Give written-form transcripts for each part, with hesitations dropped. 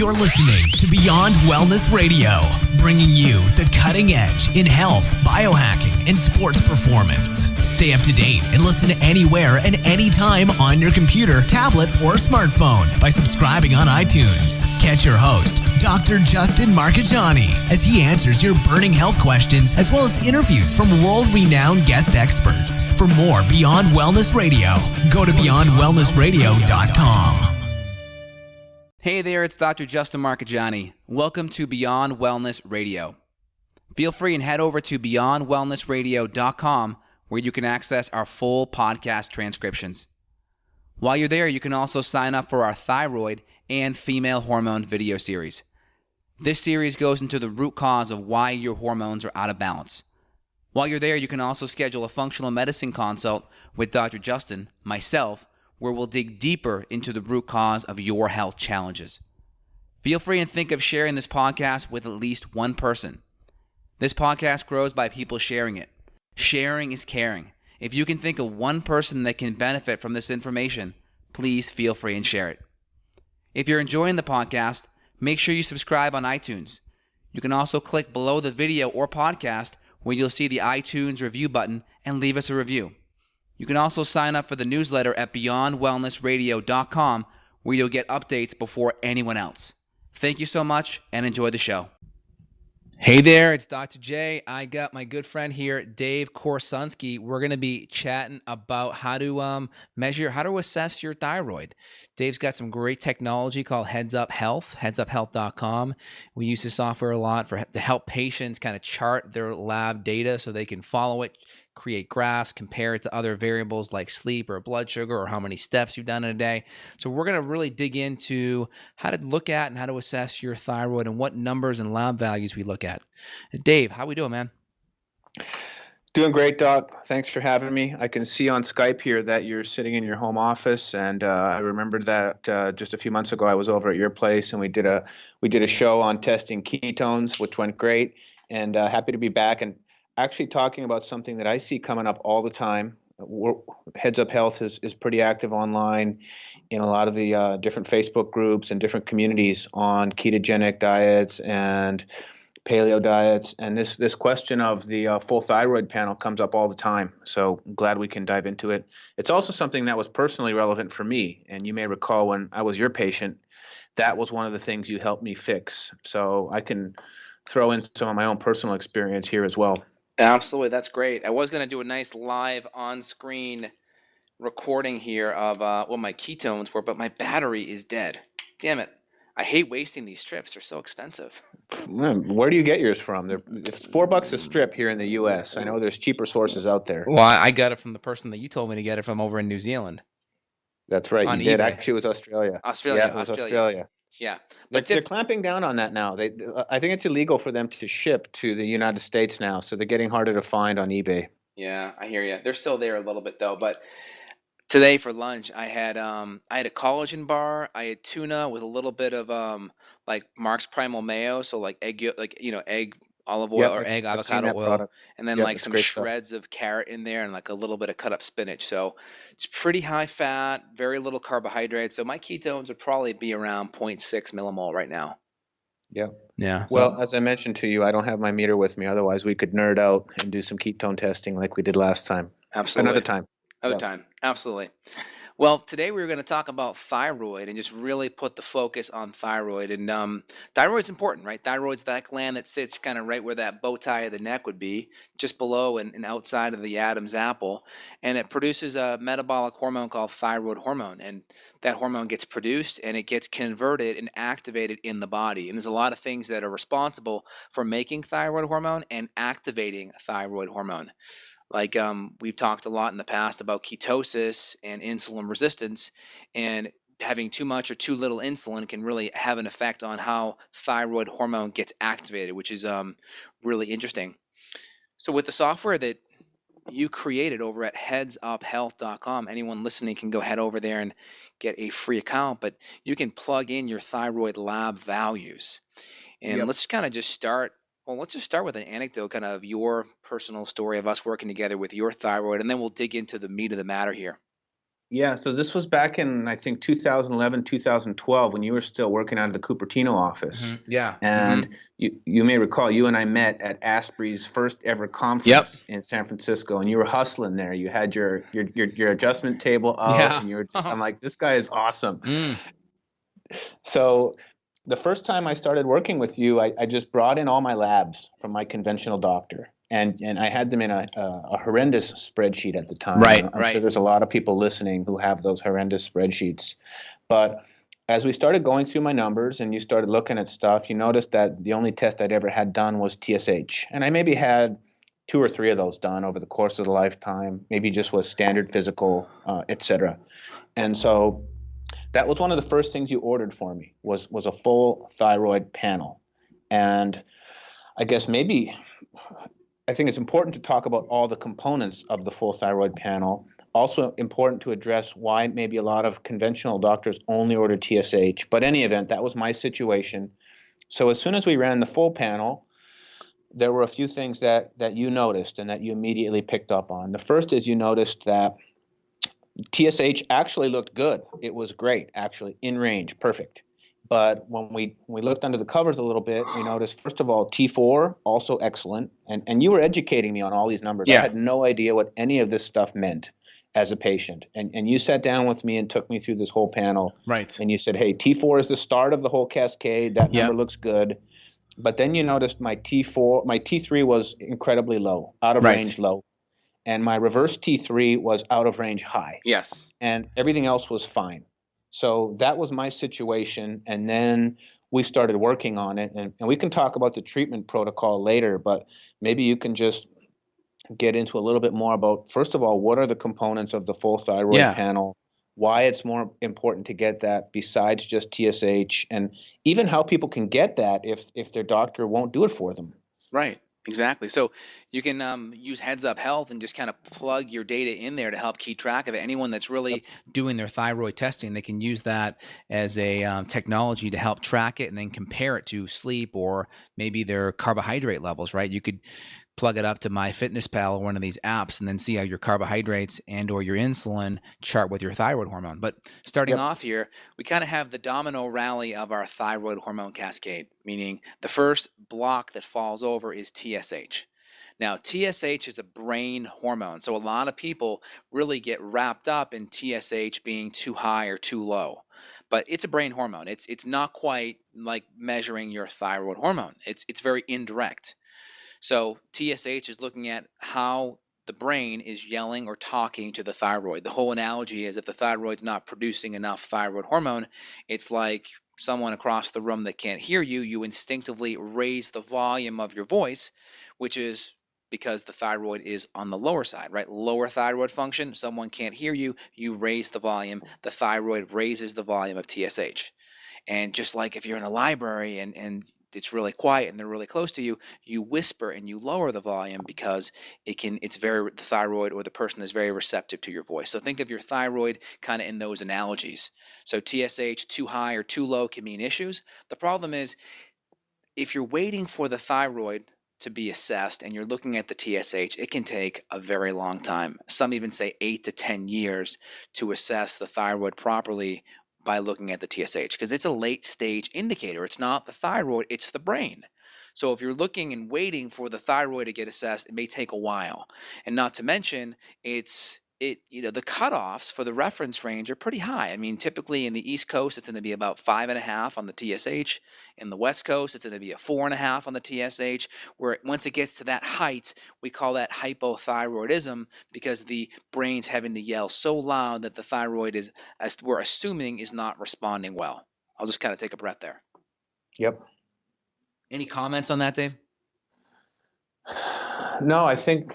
You're listening to Beyond Wellness Radio, bringing you the cutting edge in health, biohacking, and sports performance. Stay up to date and listen anywhere and anytime on your computer, tablet, or smartphone by subscribing on iTunes. Catch your host, Dr. Justin Marchegiani, as he answers your burning health questions as well as interviews from world-renowned guest experts. For more Beyond Wellness Radio, go to beyondwellnessradio.com. Hey there, it's Dr. Justin Marchegiani. Welcome to Beyond Wellness Radio. Feel free and head over to beyondwellnessradio.com where you can access our full podcast transcriptions. While you're there, you can also sign up for our thyroid and female hormone video series. This series goes into the root cause of why your hormones are out of balance. While you're there, you can also schedule a functional medicine consult with Dr. Justin, myself, where we'll dig deeper into the root cause of your health challenges. Feel free and think of sharing this podcast with at least one person. This podcast grows by people sharing it. Sharing is caring. If you can think of one person that can benefit from this information, please feel free and share it. If you're enjoying the podcast, make sure you subscribe on iTunes. You can also click below the video or podcast where you'll see the iTunes review button and leave us a review. You can also sign up for the newsletter at beyondwellnessradio.com where you'll get updates before anyone else. Thank you so much and enjoy the show. Hey there, it's Dr. J. I got my good friend here, Dave Korsunsky. We're going to be chatting about how to assess your thyroid. Dave's got some great technology called Heads Up Health, headsuphealth.com. We use this software a lot to help patients kind of chart their lab data so they can follow it, create graphs, compare it to other variables like sleep or blood sugar or how many steps you've done in a day. So we're going to really dig into how to look at and how to assess your thyroid and what numbers and lab values we look at. Dave, how we doing, man? Doing great, Doc. Thanks for having me. I can see on Skype here that you're sitting in your home office, and I remembered that just a few months ago I was over at your place, and we did a show on testing ketones, which went great, and happy to be back and actually talking about something that I see coming up all the time. Heads Up Health is pretty active online in a lot of the different Facebook groups and different communities on ketogenic diets and paleo diets. And this question of the full thyroid panel comes up all the time. So I'm glad we can dive into it. It's also something that was personally relevant for me. And you may recall when I was your patient, that was one of the things you helped me fix. So I can throw in some of my own personal experience here as well. Absolutely, that's great. I was going to do a nice live on-screen recording here of what my ketones were, but my battery is dead. Damn it. I hate wasting these strips. They're so expensive. Where do you get yours from? It's $4 a strip here in the U.S. I know there's cheaper sources out there. Well, I got it from the person that you told me to get it from over in New Zealand. That's right. On You did. eBay. Actually, it was Australia. Australia. Yeah, it was Australia. Yeah. But they're clamping down on that now. I think it's illegal for them to ship to the United States now, so they're getting harder to find on eBay. Yeah, I hear you. They're still there a little bit though. But today for lunch, I had a collagen bar. I had tuna with a little bit of like Mark's Primal Mayo, so like egg, egg olive oil or egg avocado oil, product. and then like some shreds of carrot in there and like a little bit of cut up spinach. So it's pretty high fat, very little carbohydrates. So my ketones would probably be around 0.6 millimole right now. Yeah. Yeah. Well, as I mentioned to you, I don't have my meter with me. Otherwise, we could nerd out and do some ketone testing like we did last time. Absolutely. Another time. Absolutely. Well, today we were going to talk about thyroid and just really put the focus on thyroid. And thyroid's important, right? Thyroid's that gland that sits kind of right where that bow tie of the neck would be, just below and outside of the Adam's apple. And it produces a metabolic hormone called thyroid hormone. And that hormone gets produced and it gets converted and activated in the body. And there's a lot of things that are responsible for making thyroid hormone and activating thyroid hormone. Like we've talked a lot in the past about ketosis and insulin resistance, and having too much or too little insulin can really have an effect on how thyroid hormone gets activated, which is really interesting. So with the software that you created over at headsuphealth.com, anyone listening can go head over there and get a free account, but you can plug in your thyroid lab values. And let's kind of just start. Well, let's just start with an anecdote, kind of your personal story of us working together with your thyroid, and then we'll dig into the meat of the matter here. Yeah, so this was back in, I think, 2011, 2012, when you were still working out of the Cupertino office. Yeah. And you may recall, you and I met at Asprey's first ever Yep. conference in San Francisco, and you were hustling there. You had your adjustment table out, Yeah. and I'm like, this guy is awesome. Mm. So the first time I started working with you, I just brought in all my labs from my conventional doctor. And I had them in a horrendous spreadsheet at the time. Right, I'm sure there's a lot of people listening who have those horrendous spreadsheets. But as we started going through my numbers and you started looking at stuff, you noticed that the only test I'd ever had done was TSH. And I maybe had 2 or 3 of those done over the course of the lifetime, maybe just was standard physical, et cetera. And so that was one of the first things you ordered for me was a full thyroid panel. And I guess I think it's important to talk about all the components of the full thyroid panel. Also important to address why maybe a lot of conventional doctors only order TSH. But in any event, that was my situation. So as soon as we ran the full panel, there were a few things that you noticed and that you immediately picked up on. The first is you noticed that TSH actually looked good. It was great, actually, in range, perfect. But when we looked under the covers a little bit, we noticed, first of all, T4, also excellent. And you were educating me on all these numbers. Yeah. I had no idea what any of this stuff meant as a patient. And you sat down with me and took me through this whole panel. Right. And you said, hey, T4 is the start of the whole cascade. That number looks good. But then you noticed my T3 was incredibly low, out of range low. And my reverse T3 was out of range high. Yes. And everything else was fine. So that was my situation. And then we started working on it. And we can talk about the treatment protocol later, but maybe you can just get into a little bit more about, first of all, what are the components of the full thyroid panel, why it's more important to get that besides just TSH, and even how people can get that if their doctor won't do it for them. Right. Exactly. So you can use Heads Up Health and just kind of plug your data in there to help keep track of it. Anyone that's really doing their thyroid testing, they can use that as a technology to help track it and then compare it to sleep or maybe their carbohydrate levels, right? You could plug it up to MyFitnessPal or one of these apps and then see how your carbohydrates and or your insulin chart with your thyroid hormone. But starting off here, we kind of have the domino rally of our thyroid hormone cascade, meaning the first block that falls over is TSH. Now, TSH is a brain hormone, so a lot of people really get wrapped up in TSH being too high or too low. But it's a brain hormone. It's not quite like measuring your thyroid hormone. It's very indirect. So TSH is looking at how the brain is yelling or talking to the thyroid. The whole analogy is if the thyroid's not producing enough thyroid hormone, it's like someone across the room that can't hear you, you instinctively raise the volume of your voice, which is because the thyroid is on the lower side, right? Lower thyroid function, someone can't hear you, you raise the volume, the thyroid raises the volume of TSH. And just like if you're in a library and it's really quiet and they're really close to you, you whisper and you lower the volume because the thyroid or the person is very receptive to your voice. So think of your thyroid kind of in those analogies. So TSH too high or too low can mean issues. The problem is if you're waiting for the thyroid to be assessed and you're looking at the TSH, it can take a very long time. Some even say 8 to 10 years to assess the thyroid properly by looking at the TSH, because it's a late stage indicator. It's not the thyroid, it's the brain. So if you're looking and waiting for the thyroid to get assessed, it may take a while. And not to mention, the cutoffs for the reference range are pretty high. I mean, typically in the East Coast, it's going to be about 5.5 on the TSH. In the West Coast, it's going to be a 4.5 on the TSH, where once it gets to that height, we call that hypothyroidism because the brain's having to yell so loud that the thyroid is, as we're assuming, is not responding well. I'll just kind of take a breath there. Yep. Any comments on that, Dave? No, I think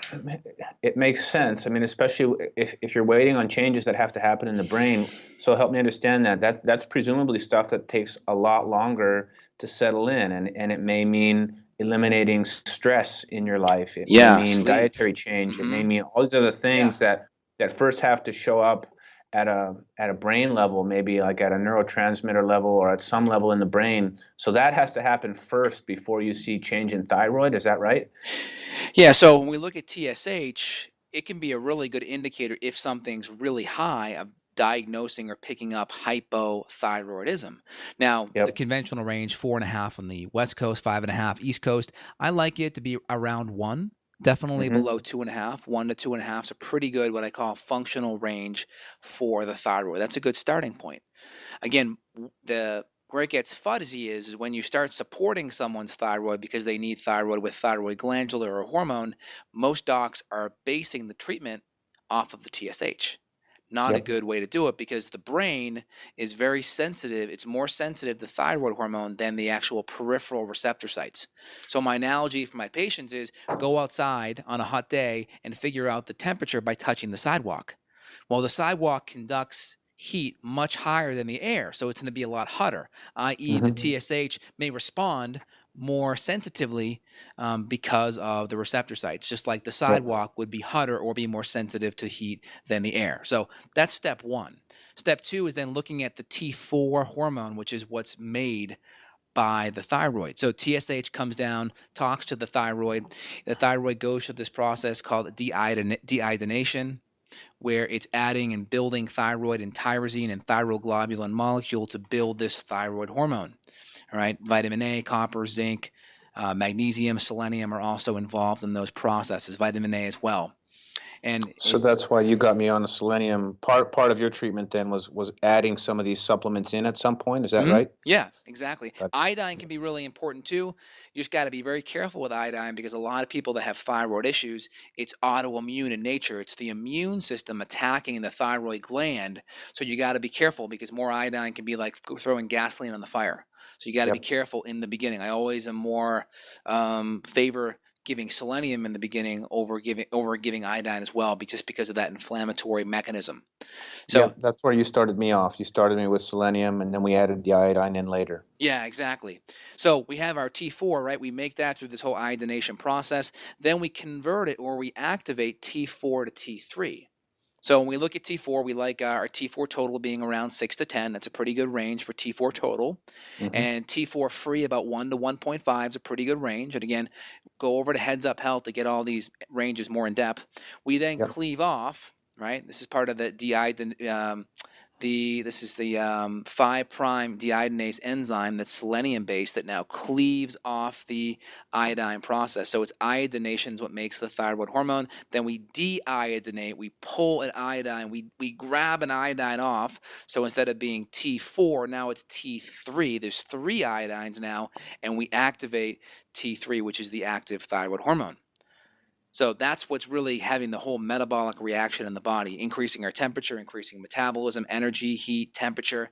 it makes sense. I mean, especially if you're waiting on changes that have to happen in the brain. So help me understand that. That's presumably stuff that takes a lot longer to settle in, and it may mean eliminating stress in your life. It may mean sleep. Dietary change. It may mean all these other things that first have to show up at a brain level, maybe like at a neurotransmitter level or at some level in the brain. So that has to happen first before you see change in thyroid. Is that right? Yeah, so when we look at TSH, it can be a really good indicator if something's really high of diagnosing or picking up hypothyroidism. Now, the Yep. conventional range, 4.5 on the West Coast, 5.5 East Coast. I like it to be around 1. Definitely Mm-hmm. below 2.5. 1 to 2.5 is a pretty good, what I call functional range for the thyroid. That's a good starting point. Again, where it gets fuzzy is when you start supporting someone's thyroid because they need thyroid with thyroid glandular or hormone. Most docs are basing the treatment off of the TSH. Not a Yep. good way to do it because the brain is very sensitive. It's more sensitive to thyroid hormone than the actual peripheral receptor sites. So my analogy for my patients is go outside on a hot day and figure out the temperature by touching the sidewalk. Well, the sidewalk conducts heat much higher than the air, so it's going to be a lot hotter, i.e. the Mm-hmm. TSH may respond more sensitively because of the receptor sites, just like the Yep. sidewalk would be hotter or be more sensitive to heat than the air. So that's step 1. Step 2 is then looking at the T4 hormone, which is what's made by the thyroid. So TSH comes down, talks to the thyroid. The thyroid goes through this process called deiodination, where it's adding and building thyroid and tyrosine and thyroglobulin molecule to build this thyroid hormone. All right, vitamin A, copper, zinc, magnesium, selenium are also involved in those processes. Vitamin A as well. And So that's why you got me on the selenium. Part of your treatment then was adding some of these supplements in at some point. Is that right? Yeah, exactly. Got- Iodine can be really important too. You just got to be very careful with iodine because a lot of people that have thyroid issues, it's autoimmune in nature. It's the immune system attacking the thyroid gland. So you got to be careful because more iodine can be like throwing gasoline on the fire. So you got to be Yep. careful in the beginning. I always am more favor giving selenium in the beginning over giving iodine as well, just because of that inflammatory mechanism. So Yep. That's where you started me off. You started me with selenium, and then we added the iodine in later. yeah, exactly. So we have our T4, right? We make that through this whole iodination process. Then we convert it or we activate T4 to T3. So when we look at T4, we like our T4 total being around 6 to 10. That's a pretty good range for T4 total. Mm-hmm. And T4 free about 1 to 1.5 is a pretty good range. And again, go over to Heads Up Health to get all these ranges more in depth. We then Yep. cleave off, right? This is part of the this is the 5' deiodinase enzyme that's selenium based that now cleaves off the iodine process. So it's iodination is what makes the thyroid hormone. Then we deiodinate, we pull an iodine, we grab an iodine off. So instead of being T4, now it's T3. There's 3 iodines now, and we activate T3, which is the active thyroid hormone. So that's what's really having the whole metabolic reaction in the body, increasing our temperature, increasing metabolism, energy, heat, temperature.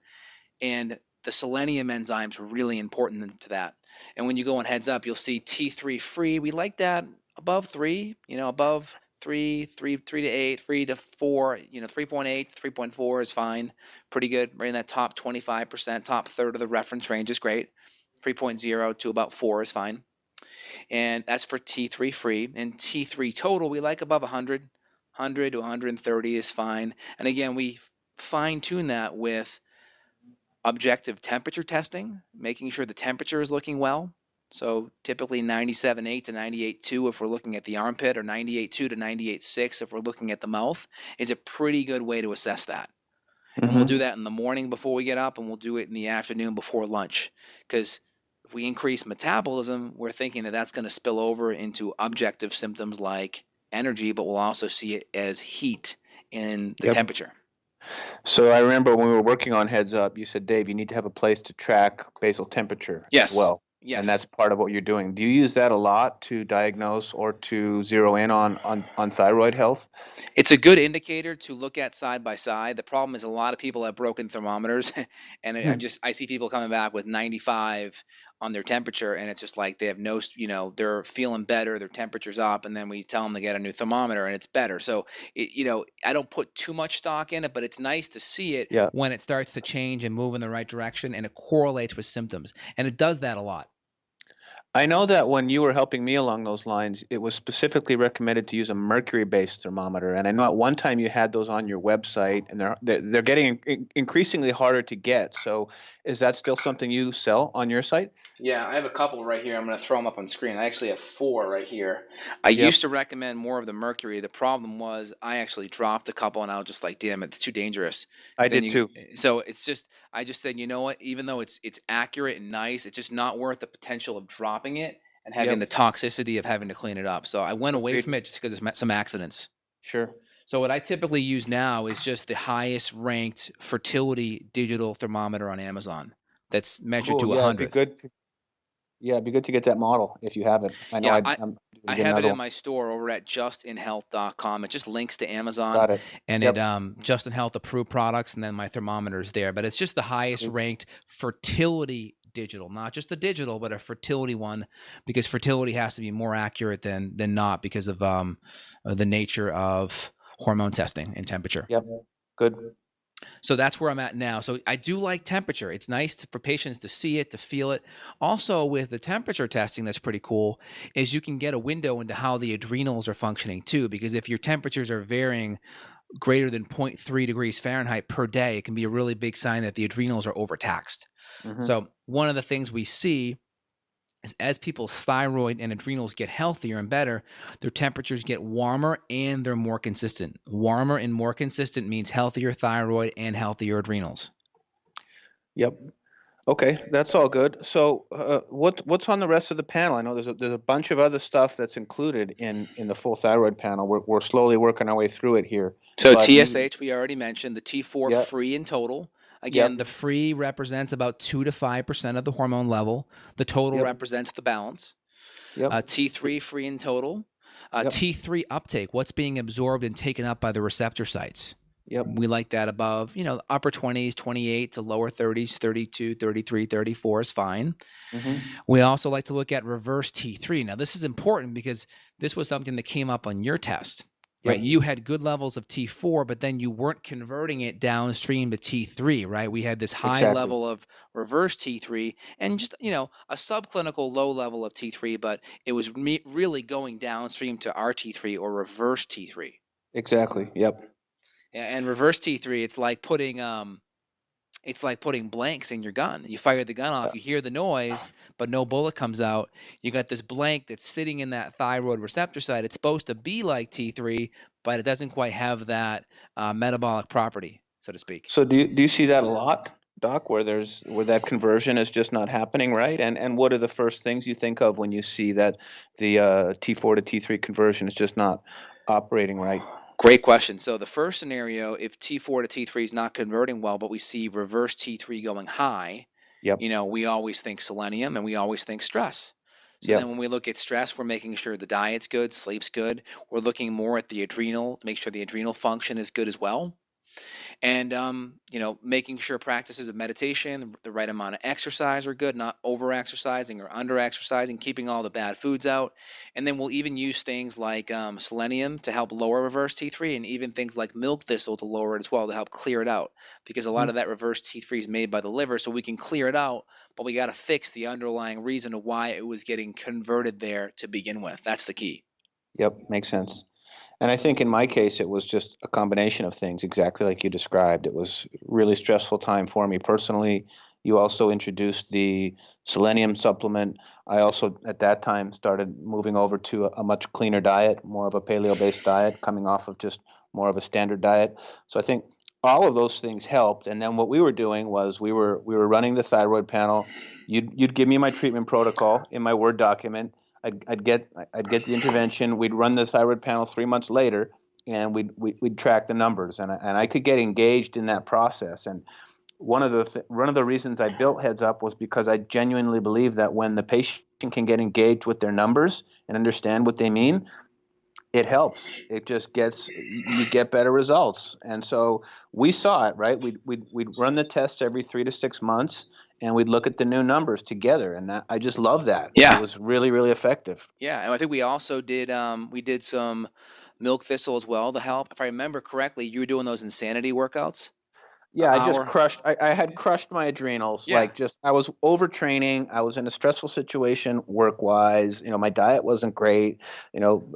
And the selenium enzyme is really important to that. And when you go on Heads Up, you'll see T3 free. We like that above 3, above 3 to 8, 3 to 4, 3.8, 3.4 is fine. Pretty good. Right in that top 25%, top third of the reference range is great. 3.0 to about 4 is fine. And that's for T3 free. And T3 total, we like above 100. 100 to 130 is fine. And again, we fine tune that with objective temperature testing, making sure the temperature is looking well. So typically 97.8 to 98.2 if we're looking at the armpit, or 98.2 to 98.6 if we're looking at the mouth, is a pretty good way to assess that. Mm-hmm. And we'll do that in the morning before we get up, and we'll do it in the afternoon before lunch. Because if we increase metabolism, we're thinking that that's going to spill over into objective symptoms like energy, but we'll also see it as heat in the Yep. temperature. So I remember when we were working on Heads Up, you said, Dave, you need to have a place to track basal temperature Yes. as well. Yes. And that's part of what you're doing. Do you use that a lot to diagnose or to zero in on thyroid health? It's a good indicator to look at side by side. The problem is a lot of people have broken thermometers, and I see people coming back with 95 on their temperature, and it's just like they have no, they're feeling better, their temperature's up, and then we tell them to get a new thermometer, and it's better. So, I don't put too much stock in it, but it's nice to see it Yeah. when it starts to change and move in the right direction, and it correlates with symptoms, and it does that a lot. I know that when you were helping me along those lines, it was specifically recommended to use a mercury-based thermometer. And I know at one time you had those on your website, and they're getting increasingly harder to get. So, is that still something you sell on your site? Yeah, I have a couple right here. I'm going to throw them up on screen. I actually have 4 right here. I Yep, used to recommend more of the mercury. The problem was I actually dropped a couple, and I was just like, "Damn it, it's too dangerous." I Because then did you, too. so it's just, I just said, you know what? Even though it's accurate and nice, it's just not worth the potential of dropping it and having Yep, the toxicity of having to clean it up. So I went away agreed. from it just because there's some accidents. Sure. So what I typically use now is just the highest ranked fertility digital thermometer on Amazon that's measured Cool. to a Yeah, it'd be hundredth. good. Yeah, it'd be good to get that model if you have it. I know Yeah, I'm I get have it another in one. my store over at justinhealth.com. It just links to Amazon, Got it. and it Yep. Justin Health approved products, and then my thermometer is there. But it's just the highest Sweet. ranked fertility digital, not just a digital, but a fertility one, because fertility has to be more accurate than not because of the nature of hormone testing and temperature. Yep. Good. So that's where I'm at now. So I do like temperature. It's nice for patients to see it, to feel it. Also, with the temperature testing, that's pretty cool, is you can get a window into how the adrenals are functioning too. Because if your temperatures are varying greater than 0.3 degrees Fahrenheit per day, it can be a really big sign that the adrenals are overtaxed. Hmm. So one of the things we see is as people's thyroid and adrenals get healthier and better, their temperatures get warmer and they're more consistent. Warmer and more consistent means healthier thyroid and healthier adrenals. Yep. Okay, that's all good. So, what's on the rest of the panel? I know there's a bunch of other stuff that's included in the full thyroid panel. We're slowly working our way through it here, So but you, TSH, we already mentioned the T4 yep, free in total. Again, yep, the free represents about 2 to 5% of the hormone level. The total yep, represents the balance. yep, T3 free in total. yep, T3 uptake, what's being absorbed and taken up by the receptor sites. yep. We like that above, upper 20s, 28 to lower 30s, 32, 33, 34 is fine. Hmm. We also like to look at reverse T3. Now, this is important because this was something that came up on your test, right? Yep, You had good levels of T4, but then you weren't converting it downstream to T3, right? We had this high exactly. level of reverse T3 and just, a subclinical low level of T3, but it was really going downstream to RT3 or reverse T3. Exactly. Yep. And reverse T3, it's like putting blanks in your gun. You fire the gun Uh, off, you hear the noise, but no bullet comes out. You got this blank that's sitting in that thyroid receptor site. It's supposed to be like T3, but it doesn't quite have that metabolic property, so to speak. So do you see that a lot, Doc, where that conversion is just not happening, right? And what are the first things you think of when you see that the T4 to T3 conversion is just not operating right? Great question. So the first scenario, if T4 to T3 is not converting well, but we see reverse T3 going high, Yep. we always think selenium and we always think stress. So then Yep. when we look at stress, we're making sure the diet's good, sleep's good. We're looking more at the adrenal to make sure the adrenal function is good as well. And making sure practices of meditation, the right amount of exercise are good, not over exercising or under exercising, keeping all the bad foods out. And then we'll even use things like selenium to help lower reverse T3, and even things like milk thistle to lower it as well, to help clear it out, because a lot Mhm. of that reverse T3 is made by the liver. So we can clear it out, but we got to fix the underlying reason of why it was getting converted there to begin with. That's the key. Yep. Makes sense. And I think in my case, it was just a combination of things, exactly like you described. It was a really stressful time for me personally. You also introduced the selenium supplement. I also, at that time, started moving over to a much cleaner diet, more of a paleo-based diet, coming off of just more of a standard diet. So I think all of those things helped. And then what we were doing was we were running the thyroid panel. You'd give me my treatment protocol in my Word document. I'd get the intervention. We'd run the thyroid panel 3 months later, and we'd track the numbers, and I could get engaged in that process. And one of the reasons I built Heads Up was because I genuinely believe that when the patient can get engaged with their numbers and understand what they mean, it helps. It just gets you get better results. And so we saw it, right? We'd run the tests every 3 to 6 months, and we'd look at the new numbers together. And I just love that. It Yeah. was really, really effective. Yeah, and I think we also did some milk thistle as well to help. If I remember correctly, you were doing those insanity workouts. Yeah, I just hour? crushed. I had crushed my adrenals. Yeah. I was overtraining. I was in a stressful situation work wise. My diet wasn't great.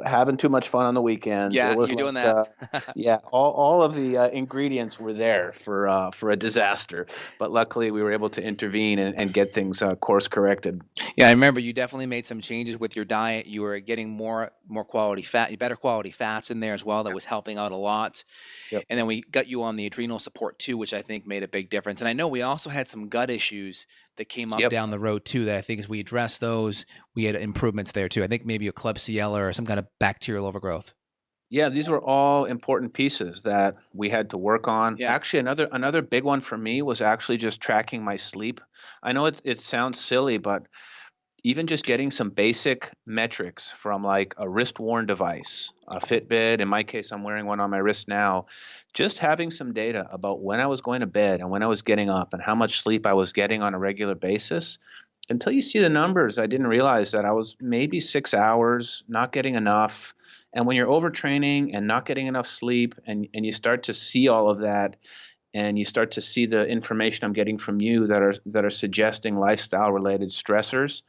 Having too much fun on the weekends. It Yeah, was you're doing that. yeah, all of the ingredients were there for a disaster. But luckily, we were able to intervene and get things course corrected. Yeah, I remember you definitely made some changes with your diet. You were getting more quality fat, better quality fats in there as well. That was helping out a lot. Yep. And then we got you on the adrenal support too, which I think made a big difference. And I know we also had some gut issues that came up Yep. down the road too. That I think as we addressed those, we had improvements there too. I think maybe a Klebsiella or some kind of bacterial overgrowth. Yeah, these were all important pieces that we had to work on. Yeah. Actually, another big one for me was actually just tracking my sleep. I know it sounds silly, but even just getting some basic metrics from like a wrist-worn device, a Fitbit. In my case, I'm wearing one on my wrist now. Just having some data about when I was going to bed and when I was getting up and how much sleep I was getting on a regular basis. Until you see the numbers, I didn't realize that I was maybe 6 hours, not getting enough. And when you're overtraining and not getting enough sleep, and you start to see all of that, and you start to see the information I'm getting from you that are suggesting lifestyle related stressors,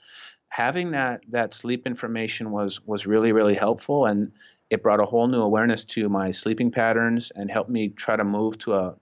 having that sleep information was really, really helpful, and it brought a whole new awareness to my sleeping patterns and helped me try to move to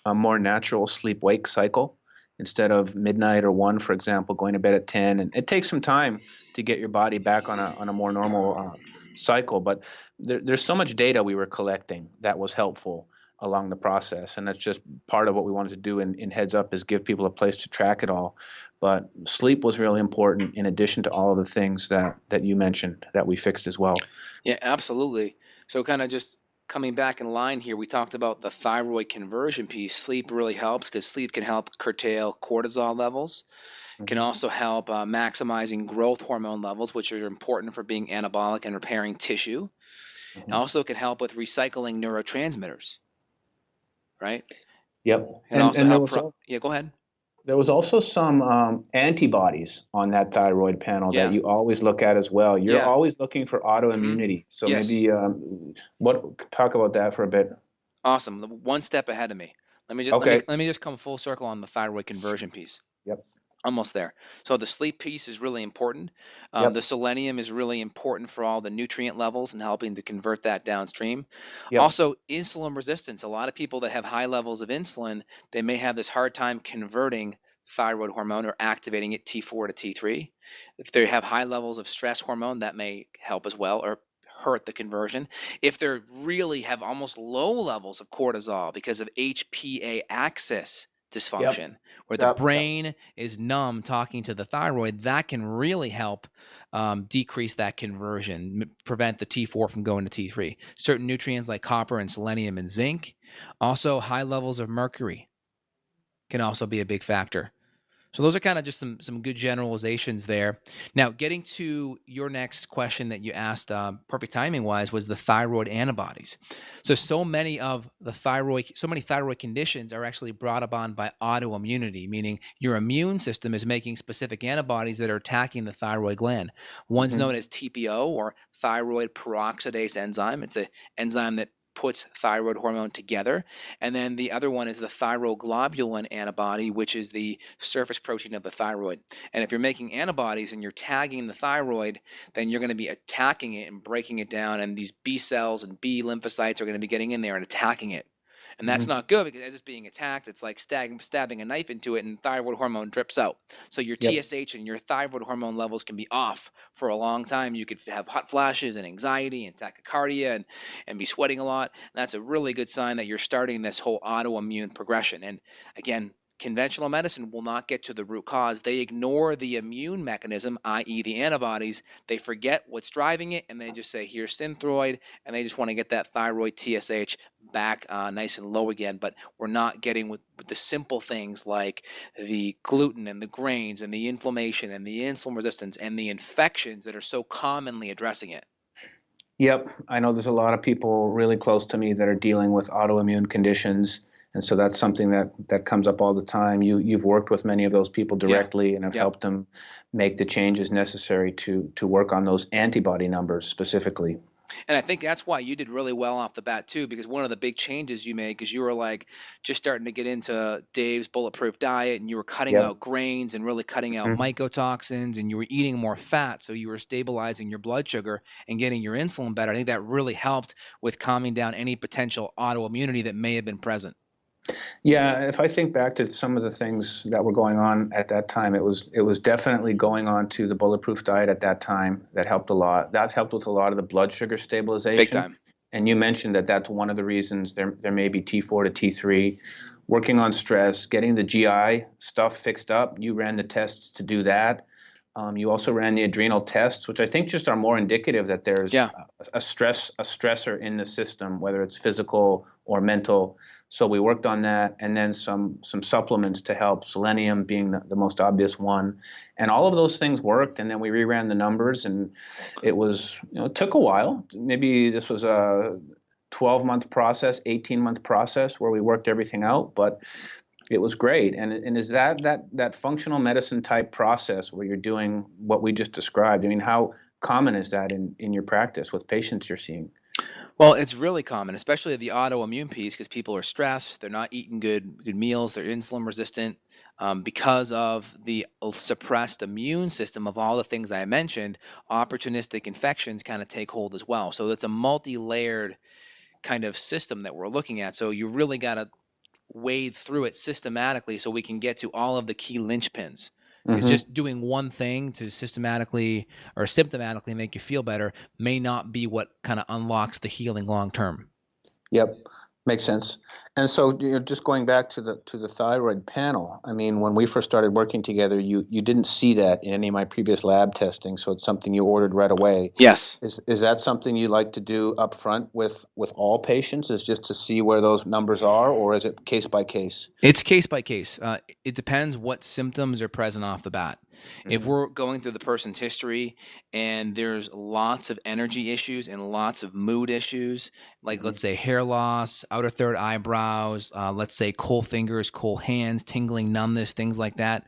a more natural sleep wake cycle instead of midnight or 1, for example, going to bed at 10. And it takes some time to get your body back on a more normal cycle, but there's so much data we were collecting that was helpful along the process, and that's just part of what we wanted to do in Heads Up, is give people a place to track it all. But sleep was really important in addition to all of the things that you mentioned that we fixed as well. Yeah, absolutely. So kind of just coming back in line here, we talked about the thyroid conversion piece. Sleep really helps because sleep can help curtail cortisol levels. Can also help maximizing growth hormone levels, which are important for being anabolic and repairing tissue. Mhm. Also can help with recycling neurotransmitters, right? Yep. And also And help yeah, go ahead. there was also some antibodies on that thyroid panel Yeah. that you always look at as well. You're Yeah. always looking for autoimmunity. So Yes. maybe talk about that for a bit. Awesome. One step ahead of me. Okay. Let me just come full circle on the thyroid conversion piece. Yep. Almost there. So the sleep piece is really important. Yep. The selenium is really important for all the nutrient levels and helping to convert that downstream. Yep. Also, insulin resistance. A lot of people that have high levels of insulin, they may have this hard time converting thyroid hormone or activating it T4 to T3. If they have high levels of stress hormone, that may help as well or hurt the conversion. If they really have almost low levels of cortisol because of HPA axis dysfunction, where the Yep. brain is numb talking to the thyroid, that can really help decrease that conversion, prevent the T4 from going to T3. Certain nutrients like copper and selenium and zinc. Also, high levels of mercury can also be a big factor. So those are kind of just some good generalizations there. Now, getting to your next question that you asked, perfect timing wise, was the thyroid antibodies. So many thyroid conditions are actually brought upon by autoimmunity, meaning your immune system is making specific antibodies that are attacking the thyroid gland. One's known as TPO, or thyroid peroxidase enzyme. It's an enzyme that puts thyroid hormone together. And then the other one is the thyroglobulin antibody, which is the surface protein of the thyroid. And if you're making antibodies and you're tagging the thyroid, then you're going to be attacking it and breaking it down. And these B cells and B lymphocytes are going to be getting in there and attacking it. And that's not good, because as it's being attacked, it's like stabbing a knife into it, and thyroid hormone drips out. So your TSH and your thyroid hormone levels can be off for a long time. You could have hot flashes and anxiety and tachycardia and be sweating a lot. And that's a really good sign that you're starting this whole autoimmune progression. And again, conventional medicine will not get to the root cause. They ignore the immune mechanism, i.e. the antibodies. They forget what's driving it, and they just say, here's Synthroid, and they just want to get that thyroid TSH back nice and low again. But we're not getting with the simple things like the gluten and the grains and the inflammation and the insulin resistance and the infections that are so commonly addressing it. Yep. I know there's a lot of people really close to me that are dealing with autoimmune conditions. And so that's something that comes up all the time. You've worked with many of those people directly and have helped them make the changes necessary to work on those antibody numbers specifically. And I think that's why you did really well off the bat too, because one of the big changes you made, because you were like just starting to get into Dave's bulletproof diet, and you were cutting Yep. out grains and really cutting out Mhm. mycotoxins, and you were eating more fat, so you were stabilizing your blood sugar and getting your insulin better. I think that really helped with calming down any potential autoimmunity that may have been present. Yeah, if I think back to some of the things that were going on at that time, it was definitely going on to the bulletproof diet at that time that helped a lot. That helped with a lot of the blood sugar Big stabilization. time. And you mentioned that that's one of the reasons there may be T4 to T3. Working on stress, getting the GI stuff fixed up. You ran the tests to do that. You also ran the adrenal tests, which I think just are more indicative that there's Yeah. a stressor in the system, whether it's physical or mental. So we worked on that, and then some supplements to help. Selenium being the most obvious one, and all of those things worked. And then we reran the numbers, and it took a while. Maybe this was a 12-month process, 18-month process where we worked everything out, but it was great. And is that functional medicine type process where you're doing what we just described? I mean, how common is that in your practice with patients you're seeing? Well, it's really common, especially the autoimmune piece, because people are stressed. They're not eating good meals. They're insulin resistant because of the suppressed immune system of all the things I mentioned. Opportunistic infections kind of take hold as well. So it's a multi-layered kind of system that we're looking at. So you really got to wade through it systematically so we can get to all of the key linchpins. Because Mm-hmm. just doing one thing to systematically or symptomatically make you feel better may not be what kind of unlocks the healing long term. Yep, makes sense. And so, just going back to the thyroid panel. I mean, when we first started working together, you didn't see that in any of my previous lab testing, so it's something you ordered right away. Yes. Is that something you like to do up front with all patients? Is just to see where those numbers are, or is it case by case? It's case by case. It depends what symptoms are present off the bat. If Mm-hmm. we're going through the person's history and there's lots of energy issues and lots of mood issues, like Mm-hmm. let's say hair loss, outer third eyebrows, let's say cold fingers, cold hands, tingling, numbness, things like that,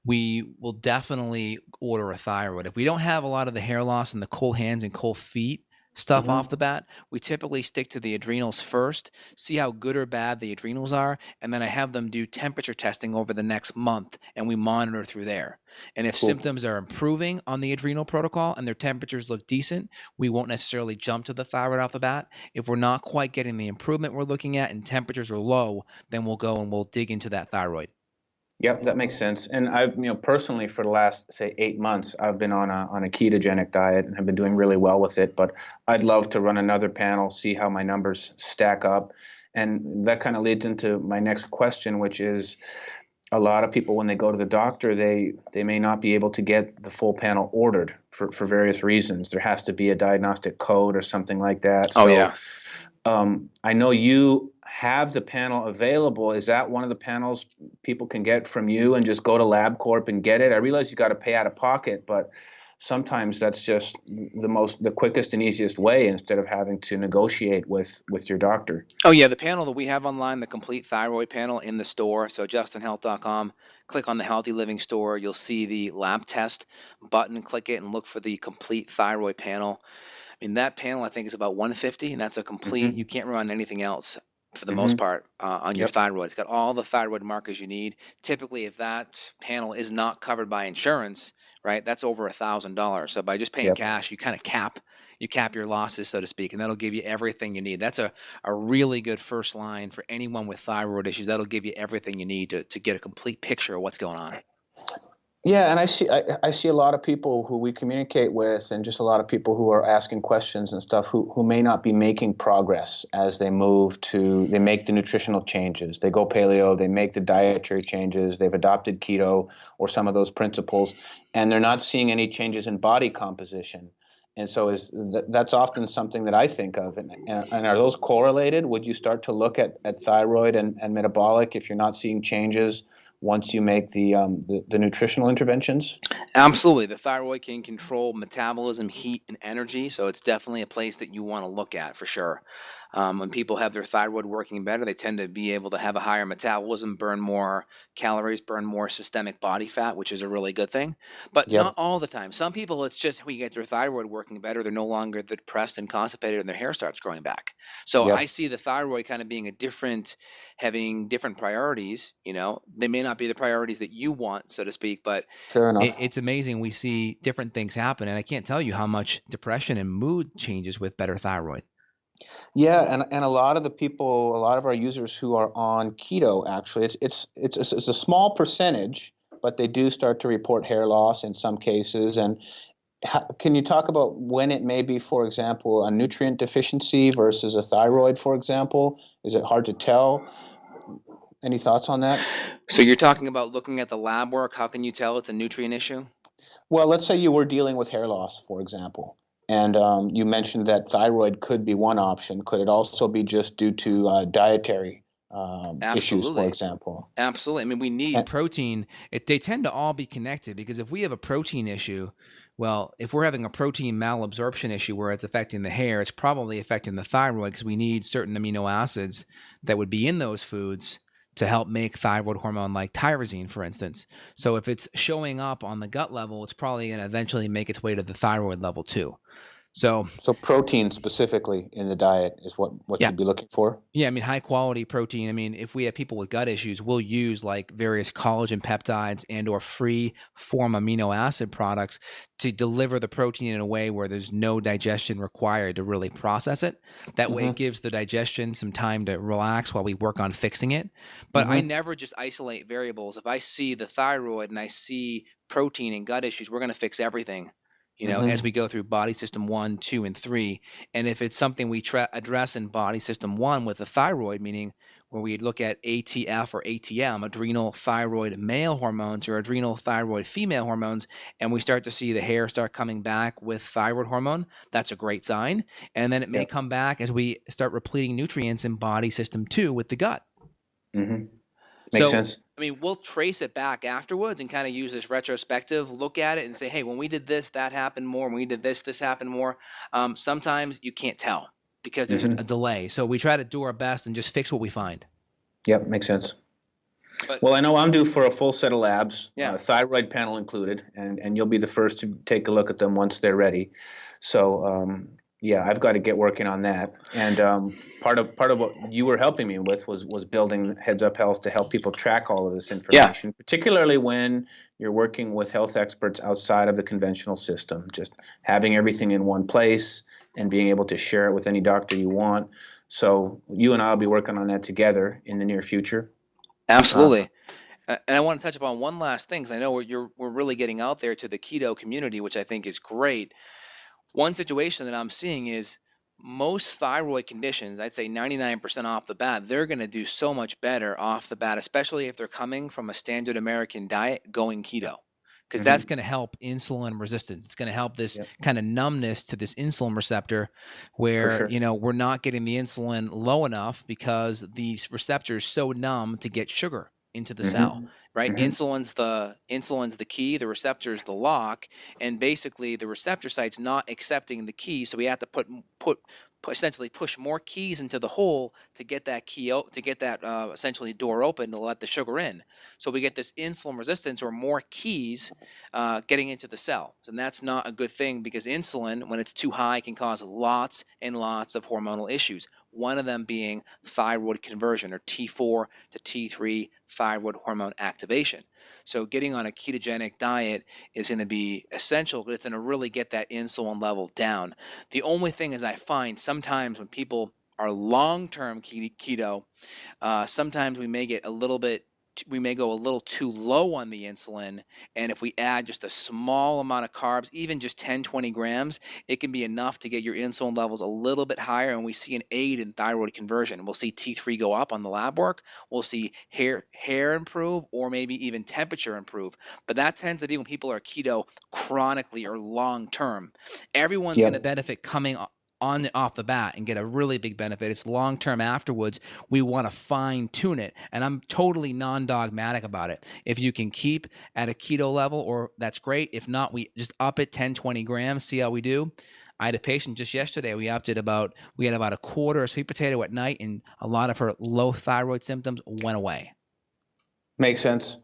we will definitely order a thyroid. If we don't have a lot of the hair loss and the cold hands and cold feet stuff Mm-hmm. off the bat, we typically stick to the adrenals first, see how good or bad the adrenals are, and then I have them do temperature testing over the next month, and we monitor through there. And if Cool. symptoms are improving on the adrenal protocol and their temperatures look decent, we won't necessarily jump to the thyroid off the bat. If we're not quite getting the improvement we're looking at and temperatures are low, then we'll go and we'll dig into that thyroid. Yep, that makes sense. And I've, personally for the last, say, 8 months, I've been on a ketogenic diet and have been doing really well with it. But I'd love to run another panel, see how my numbers stack up. And that kind of leads into my next question, which is a lot of people, when they go to the doctor, they may not be able to get the full panel ordered for various reasons. There has to be a diagnostic code or something like that. Oh, So yeah. I know you have the panel available. Is that one of the panels people can get from you and just go to LabCorp and get it? I realize you got to pay out of pocket, but sometimes that's just the quickest and easiest way instead of having to negotiate with your doctor. Oh, yeah. The panel that we have online, the complete thyroid panel in the store. So justinhealth.com, click on the Healthy Living store. You'll see the lab test button. Click it and look for the complete thyroid panel. I mean, that panel I think is about $150, and that's a complete. Mm-hmm. You can't run anything else for the most Mm-hmm. part on your Yep. thyroid. It's got all the thyroid markers you need. Typically, if that panel is not covered by insurance, right, that's over $1,000. So by just paying Yep. cash, you kind of cap your losses, so to speak, and that'll give you everything you need. That's a really good first line for anyone with thyroid issues. That'll give you everything you need to get a complete picture of what's going on. Yeah, and I see a lot of people who we communicate with, and just a lot of people who are asking questions and stuff who may not be making progress as they make the nutritional changes. They go paleo, they make the dietary changes, they've adopted keto or some of those principles, and they're not seeing any changes in body composition. And so that's often something that I think of. And are those correlated? Would you start to look at thyroid and metabolic if you're not seeing changes once you make the nutritional interventions? Absolutely. The thyroid can control metabolism, heat, and energy. So it's definitely a place that you want to look at for sure. When people have their thyroid working better, they tend to be able to have a higher metabolism, burn more calories, burn more systemic body fat, which is a really good thing. But not Yep. all the time. Some people, it's just we get their thyroid working working better. They're no longer depressed and constipated, and their hair starts growing back. So Yep. I see the thyroid kind of being having different priorities. They may not be the priorities that you want, so to speak, but Fair enough. it's amazing. We see different things happen, and I can't tell you how much depression and mood changes with better thyroid. Yeah, and a lot of the people, a lot of our users who are on keto, actually, it's a small percentage, but they do start to report hair loss in some cases. And can you talk about when it may be, for example, a nutrient deficiency versus a thyroid, for example? Is it hard to tell? Any thoughts on that? So you're talking about looking at the lab work. How can you tell it's a nutrient issue? Well, let's say you were dealing with hair loss, for example, and you mentioned that thyroid could be one option. Could it also be just due to dietary issues, for example? Absolutely. I mean, we need And, protein. They tend to all be connected, because if we have a protein issue, well, if we're having a protein malabsorption issue where it's affecting the hair, it's probably affecting the thyroid, because we need certain amino acids that would be in those foods to help make thyroid hormone, like tyrosine, for instance. So if it's showing up on the gut level, it's probably going to eventually make its way to the thyroid level too. So protein specifically in the diet is what yeah. you'd be looking for? Yeah, I mean, high quality protein. I mean, if we have people with gut issues, we'll use like various collagen peptides and or free form amino acid products to deliver the protein in a way where there's no digestion required to really process it. That way it gives the digestion some time to relax while we work on fixing it. But I never just isolate variables. If I see the thyroid and I see protein and gut issues, we're going to fix everything, as we go through body system 1, 2, and 3. And if it's something we address in body system 1 with the thyroid, meaning where we look at ATF or ATM, adrenal thyroid male hormones, or adrenal thyroid female hormones, and we start to see the hair start coming back with thyroid hormone, that's a great sign. And then it may come back as we start repleting nutrients in body system 2 with the gut. Makes sense. I mean, we'll trace it back afterwards and kind of use this retrospective look at it and say, hey, when we did this, that happened more. When we did this, this happened more. Sometimes you can't tell because there's a delay. So we try to do our best and just fix what we find. Yep, makes sense. Well, I know I'm due for a full set of labs, thyroid panel included, and you'll be the first to take a look at them once they're ready. So, I've got to get working on that. And part of what you were helping me with was building Heads Up Health to help people track all of this information, particularly when you're working with health experts outside of the conventional system. Just having everything in one place and being able to share it with any doctor you want. So you and I will be working on that together in the near future. Absolutely. And I want to touch upon one last thing, because I know we're really getting out there to the keto community, which I think is great. One situation that I'm seeing is most thyroid conditions, I'd say 99% off the bat, they're going to do so much better off the bat, especially if they're coming from a standard American diet going keto, because that's going to help insulin resistance. It's going to help this kind of numbness to this insulin receptor where, we're not getting the insulin low enough because these receptors so numb to get sugar into the cell, right? Insulin's the key, the receptor's the lock, and basically the receptor site's not accepting the key, so we have to essentially push more keys into the hole to get that key out, to get that essentially door open to let the sugar in. So we get this insulin resistance, or more keys getting into the cell, and that's not a good thing, because insulin, when it's too high, can cause lots and lots of hormonal issues. One of them being thyroid conversion, or T4 to T3 thyroid hormone activation. So getting on a ketogenic diet is going to be essential, but it's going to really get that insulin level down. The only thing is, I find sometimes when people are long-term keto, sometimes we may go a little too low on the insulin, and if we add just a small amount of carbs, even just 10, 20 grams, it can be enough to get your insulin levels a little bit higher, and we see an aid in thyroid conversion. We'll see T3 go up on the lab work, we'll see hair improve, or maybe even temperature improve, but that tends to be when people are keto chronically or long-term. Everyone's going to benefit coming off the bat and get a really big benefit. It's long-term afterwards. We want to fine-tune it, and I'm totally non-dogmatic about it. If you can keep at a keto level, or that's great. If not, we just up it 10, 20 grams, see how we do. I had a patient just yesterday. We had about a quarter of sweet potato at night, and a lot of her low thyroid symptoms went away. Makes sense.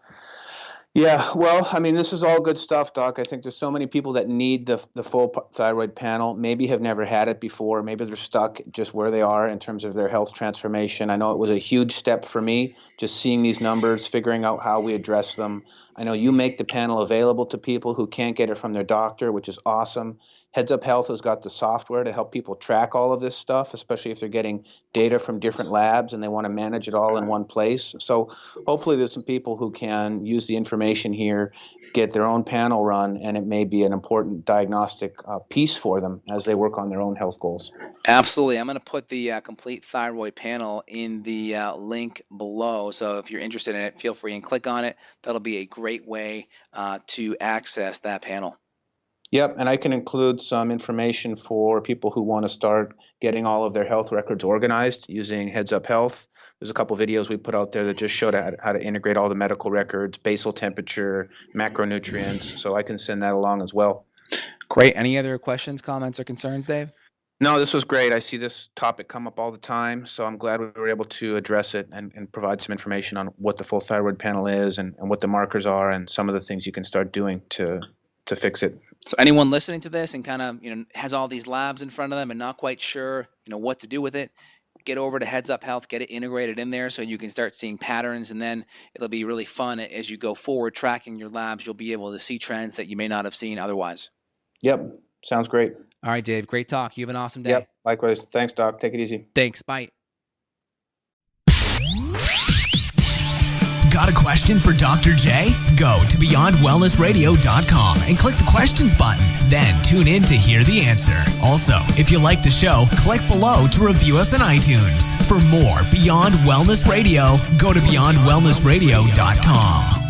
Yeah, well, I mean, this is all good stuff, Doc. I think there's so many people that need the full thyroid panel, maybe have never had it before. Maybe they're stuck just where they are in terms of their health transformation. I know it was a huge step for me, just seeing these numbers, figuring out how we address them. I know you make the panel available to people who can't get it from their doctor, which is awesome. Heads Up Health has got the software to help people track all of this stuff, especially if they're getting data from different labs and they want to manage it all in one place. So hopefully there's some people who can use the information here, get their own panel run, and it may be an important diagnostic piece for them as they work on their own health goals. Absolutely. I'm going to put the complete thyroid panel in the link below. So if you're interested in it, feel free and click on it. That'll be a great way to access that panel. Yep, and I can include some information for people who want to start getting all of their health records organized using Heads Up Health. There's a couple videos we put out there that just showed how to integrate all the medical records, basal temperature, macronutrients, so I can send that along as well. Great. Any other questions, comments, or concerns, Dave? No, this was great. I see this topic come up all the time, so I'm glad we were able to address it and provide some information on what the full thyroid panel is and what the markers are and some of the things you can start doing to fix it. So anyone listening to this and kind of, has all these labs in front of them and not quite sure, what to do with it, get over to Heads Up Health, get it integrated in there so you can start seeing patterns, and then it'll be really fun as you go forward tracking your labs. You'll be able to see trends that you may not have seen otherwise. Yep. Sounds great. All right, Dave. Great talk. You have an awesome day. Yep. Likewise. Thanks, Doc. Take it easy. Thanks. Bye. Got a question for Dr. J? Go to BeyondWellnessRadio.com and click the questions button. Then tune in to hear the answer. Also, if you like the show, click below to review us on iTunes. For more Beyond Wellness Radio, go to BeyondWellnessRadio.com.